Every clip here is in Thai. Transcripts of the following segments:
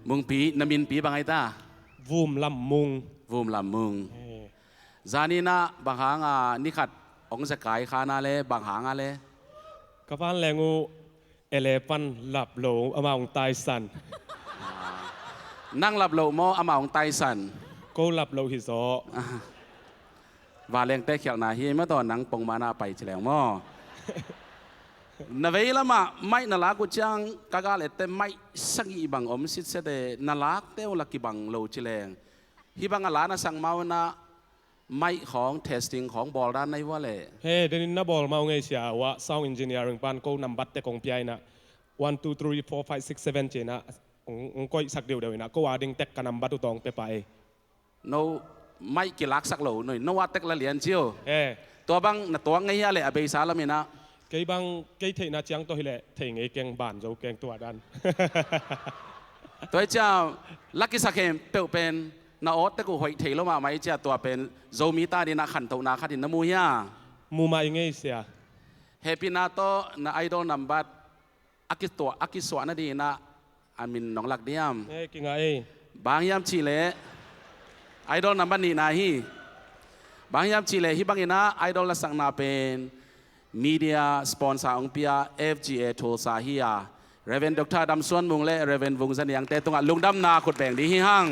มุงปีนามินปีบางไงตาวูมลำมุงวูมลำมุงจานีนะบางหางนิขัดองสกายขานาเลบางหางอะไรกบ้านแรงงูเอเลปันหลับโหลอามาองตายสันนั่งหลับโหลมออามาองไตสันก็หลับโหลหิโซว่าแรงแต่เขียวนาฮีเมื่อตอนนังปงมานาไปเฉลียงมอนาเวลมาไม่นาลากุจังกากาเลเตไม่สักอีบังอมสิเสดนาลากเต้าลักกีบังโลเฉลียงฮีบังอาลานาสังมาวนาไม่ของ testing ของบอลด้านในว่าเลยเฮ้เดนินน่าบอลมาไงเสียว่า sound engineering ปันก็นำบัตรแต่กองพี่ไอ้นะ1 2 3 4 5 6 7เจนะองก็สักเดียวนะก็ว่าดึงเต็กกันนำบัตรตองไปโนไม่กี่ลักสักโหลหน่อยนว่าเต็กละเหรียญเชียวเฮ้ตัวบังน่ะตัวไงอะไรอเบยสาละมีนะไกบังไกเทน่าจังตัวฮิเล่เทงไอแกงบานเจ้าแกงตัวดันตัวเจ้าลักกิสักเข็มเปลวเป็นนาออตแต่กูหอยเทลมาไหมเจ้าตัวเป็นโซมิตาดินาขันตัวนาขัดินน้ำมูยามูมาอย่างไงเสียเฮปินาโตนาไอดอลนัมบัดอากิสวานาดีนะอามินน้องหลักเดียมเฮ้กิงไงบางยามชิเลไอดอลนัมบัดนี่นาฮีบางยามชิเลฮิบังอินะไอดอลละสังนาเป็นมีเดียสปอนเซอร์องเปีย FGA ทูลสาฮียาเรเวนด็อกเตอร์ดำส่วนมุงเล่เรเวนวงเสนียงเตตุงลุงดำนาขุดแบ่งดีฮิฮัง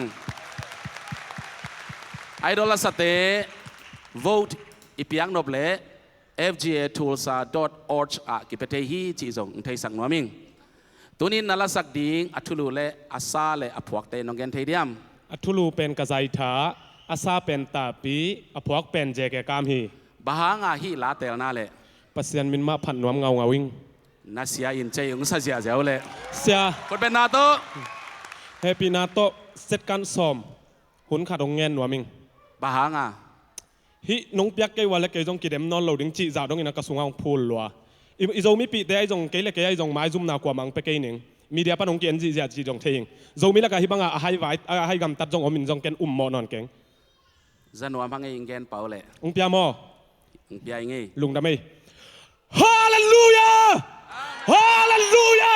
ไอดอลละสเต vote อีเปียงนบเล่ fgatulsa.org กิเปเทฮีจีจงไทยสังนวมิงตัวนี้นั่นละสักดิ่งอัทุลูเล่อาซาเล่อพวกเตนองเกนเทเดียมอัทุลูเป็นกระไซถาอาซาเป็นตาปีอพวกเป็นเจแกกามฮีบาหางาฮีลาเตลนาเล่ปัสยันมินมาพันนวมเงาวิ่งนาเซียอินเจยงซาเซียเจ้าเล่เสียคนเป็นนาโตเฮปีนาโตเซตการซ้อมหุ่นขาดองเงินนวมิงบาหางาฮิน้องเปียกเกว่าเล็กเกจงกิเดมนอนโหลดิ้งจีจ่าตรงนี้นักกระทรวงพูลลัวอีโจมีปีแต่ไอจงเกล็กเกไอจงไม้ซุ่มนากว่ามังไปเกนึงมีเดียปนองเกียนจีจ่าจีจงเทียงโจมีแล้วก็ฮิบังอาให้ไว้อาให้กำตัดจงอมินจงเกนมอนอนเก่งจันวาพังเองเกนเปล่าเลยองเปียมอองเปียเองลุงดำไม่ฮาเลลูยาฮาเลลูยา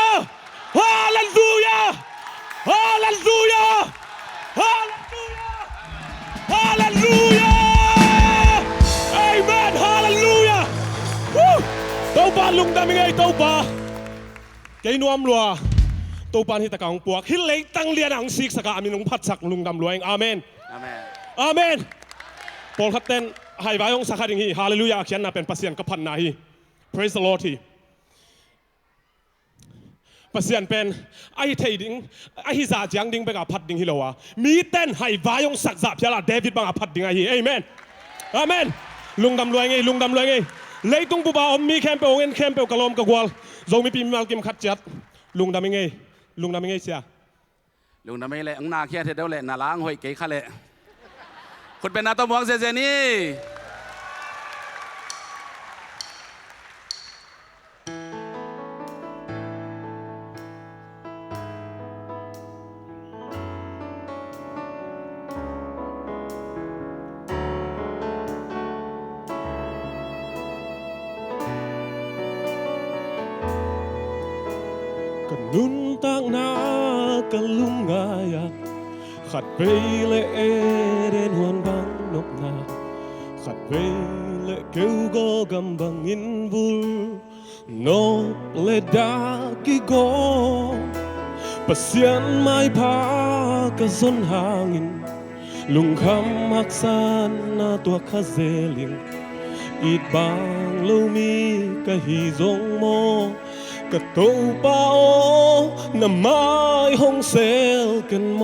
ฮาเลลูยาฮาเลลูยาฮาเลลูยาฮาเลลูยาAmen Hallelujah เต้าปานลุงดำยังไงเต้าปาเกยนวมลัวเต้าปานที่ตะกางปวกฮิเลตั้งเลียนอังซิกสกามีนุงพัดสักลุงดำลัวเองอาเมนอาเมนปอลคัตเต้นให้ไว้องสักดิ่งฮีฮาเลลูยาเขียนน่ะเป็นปัสเซียนกับพันนาฮี Praise the Lord ทีปัสเซียนเป็นไอ้เทดิ่งไอ้ฮิซาจังดิ่งไปกับพัดดิ่งฮิโลวะมีเต้นให้ไว้องสักจับยาลาเดวิดบังกับพัดดิ่งไอ้ฮีอาเมนอาเมนลุงดำรวยไงลุงดำรวยไงเลยตุ้งปูบาอมมีแคมเปญเงินแคมเปญกะลอมกะกวาลโจมีปีมาลกิมขัดจัดลุงดำยังไงลุงดำยังไงเสียลุงดำไม่เลยอังนาเคียเทเดวเลยนาล้างหอยเก๋ขะเลยคนเป็นนาตมวงเซนี่นุนตั้งนากะลุงงายาขัดไปเลเอเดนหวนบังนกนาขัดไปเลเกวก็กำบังอินบุลนกเลดากิโกปัสยันไม่พากะซนหางินลุงคำมักซานนาตัวขะเซลิงอีดบางลูมีกะฮีจงโมกะตูปาโอน้ำไม้ห้องเซลกันโม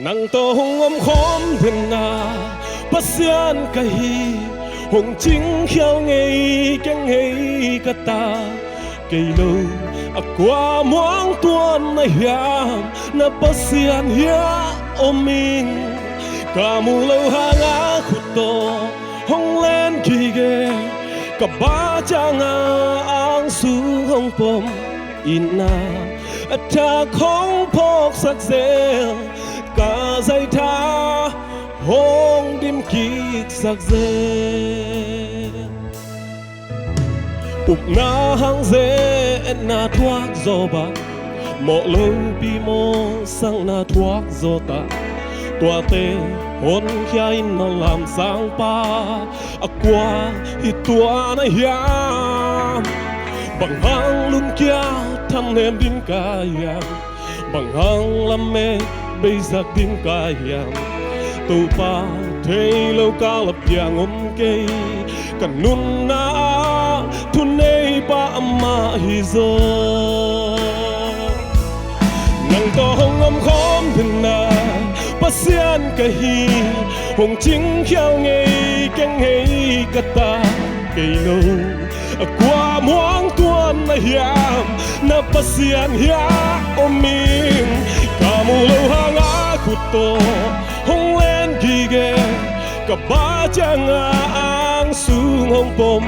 นังโตหงอมคมเดินนาปัสยันกะฮีหงจิงเขียวไงแกงไงกะตาเกยโลอกว่าหมวงตัวในยามนับปัสยันเฮียอมิงกามูเลหางาขุดโตหงเล่นกีเกกับบ้าจางอังสูห้องปมอินนาถ้าของพกสักเซลกาใจท่าห้องดิมกีกสักเซลปุบนาหังเซนาทวักโซบะ mộ lâu bi mô sang na thuốc gió ta tua tê hôn khai nó làm sang pa qua hi tua na hiam bằng hang luôn kia thăm em din ca yam bằng hang làm mê bây giờ din ca yam tu pa thấy lâu cao lập giang cây cần nun na thu nei ba ma hi zo nang to hong om khom thình na pasian ka hi hong ching khiao ngei keng ngei kata cây lâu qua muang tuan na hiam na pasian hia omin kamu lâu hanga kuto hong len gige ka ba chang ang sung hong pom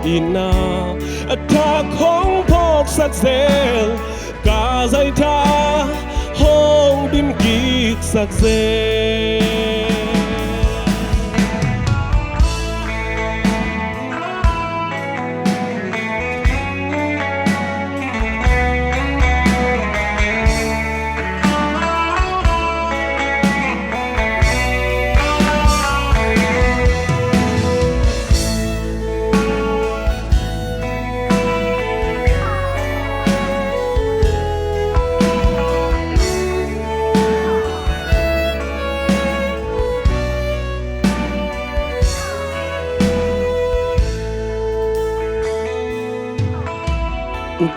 ina attack hong pok sak zel ka zai tha hong dim gik sak zel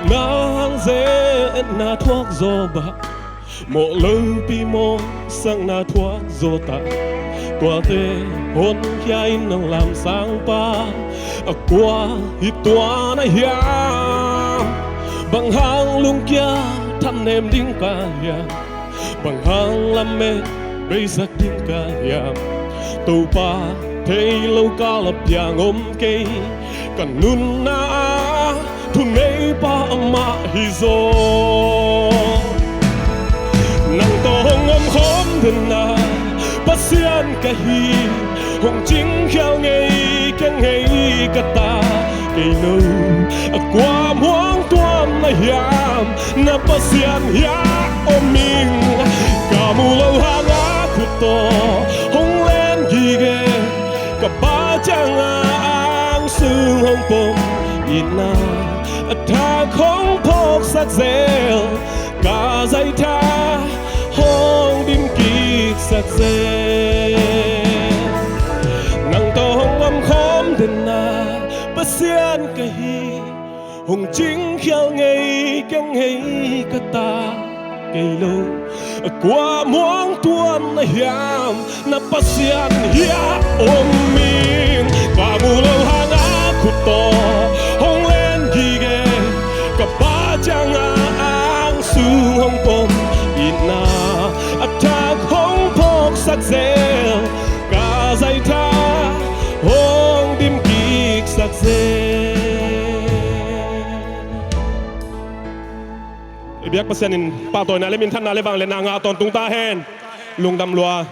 nang dễ na thuốc gió bạc mộ lâu pi mô sang na thuốc gió ta tua tê hôn khai nang làm sang pa qua hi tua na hiam bằng hang lung kia thăm em đinh ca yam bằng hang làm mê bây giờ đinh ca yam tu pa thấy lâu cao lập giang ôm cây cần nun na thu nei pa ma hi zo nang to hong om khom thình na pasian ka hi hong ching khiao ngei keng ngei kata cây lâu qua muang tuan na hiam na pasian hia omin kamu lâu hanga kuto hong len gige ka ba chang ang sung hong pom ina tha không phok sắc zel cả dây tha hong dim kik sắc zel nang to hong om khom den na pasian ka hi hong ching khiao ngei keng ngei kata cây lâu qua muang tuan na hiam na pasian hia om min ka bu lâu hanga kuto hong len gige ka ba chang ang sung hong pom ina attack hong pok sak zel ka zai tha hong dim kik sak zel biak pasianin pa toy na lemin than na lewang le na nga ton tung ta hen lung dam lua